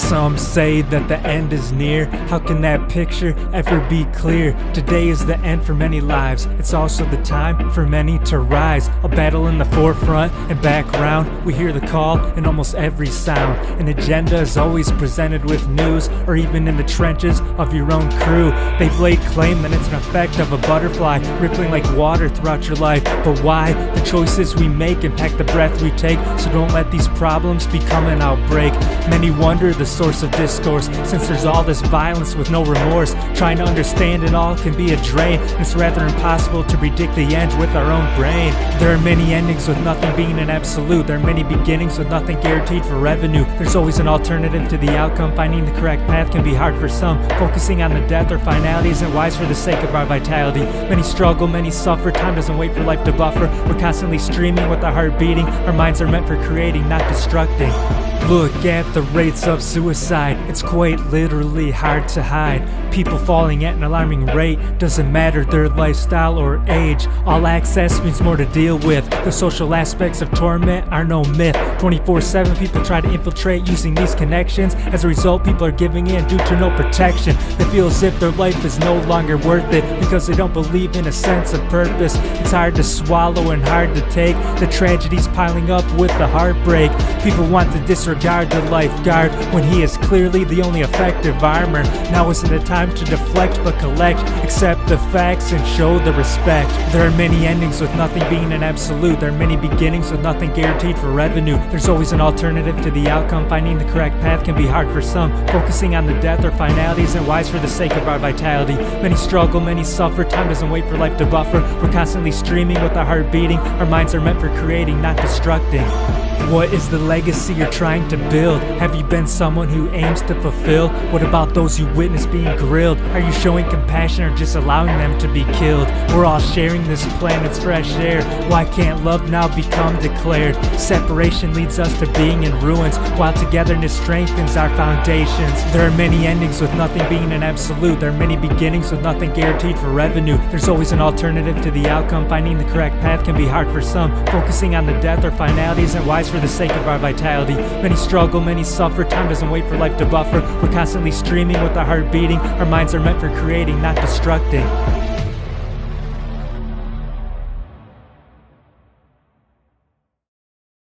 Some say that the end is near. How can that picture ever be clear? Today is the end for many lives. It's also the time for many to rise. A battle in the forefront and background. We hear the call in almost every sound. An agenda is always presented with news, or even in the trenches of your own crew. They've laid claim that it's an effect of a butterfly rippling like water throughout your life. But why? The choices we make impact the breath we take. So don't let these problems become an outbreak. Many wonder the source of discourse, since there's all this violence with no remorse. Trying to understand it all can be a drain. It's rather impossible to predict the end with our own brain. There are many endings with nothing being an absolute. There are many beginnings with nothing guaranteed for revenue. There's always an alternative to the outcome. Finding the correct path can be hard for some. Focusing on the death or finality isn't wise for the sake of our vitality. Many struggle, many suffer. Time doesn't wait for life to buffer. We're constantly streaming with our heart beating. Our minds are meant for creating, not destructing. Look at the rates of suicide. It's quite literally hard to hide. People falling at an alarming rate. Doesn't matter their lifestyle or age. All access means more to deal with. The social aspects of torment are no myth. 24/7 people try to infiltrate using these connections. As a result, people are giving in due to no protection. They feel as if their life is no longer worth it because they don't believe in a sense of purpose. It's hard to swallow and hard to take. The tragedies piling up with the heartbreak. People want to disregard the lifeguard when he is clearly the only effective armor. Now isn't the time to deflect but collect. Accept the facts and show the respect. There are many endings with nothing being an absolute. There are many beginnings with nothing guaranteed for revenue. There's always an alternative to the outcome. Finding the correct path can be hard for some. Focusing on the death or finality isn't wise for the sake of our vitality. Many struggle, many suffer. Time doesn't wait for life to buffer. We're constantly streaming with our heart beating. Our minds are meant for creating, not destructing. What is the legacy you're trying to build? Have you been someone who aims to fulfill? What about those you witness being grilled? Are you showing compassion or just allowing them to be killed? We're all sharing this planet's fresh air. Why can't love now become declared? Separation leads us to being in ruins, while togetherness strengthens our foundations. There are many endings with nothing being an absolute. There are many beginnings with nothing guaranteed for revenue. There's always an alternative to the outcome. Finding the correct path can be hard for some. Focusing on the death or finality isn't wise for the sake of our vitality. Many struggle, many suffer. Time doesn't wait for life to buffer. We're constantly streaming with our heart beating. Our minds are meant for creating, not destructing.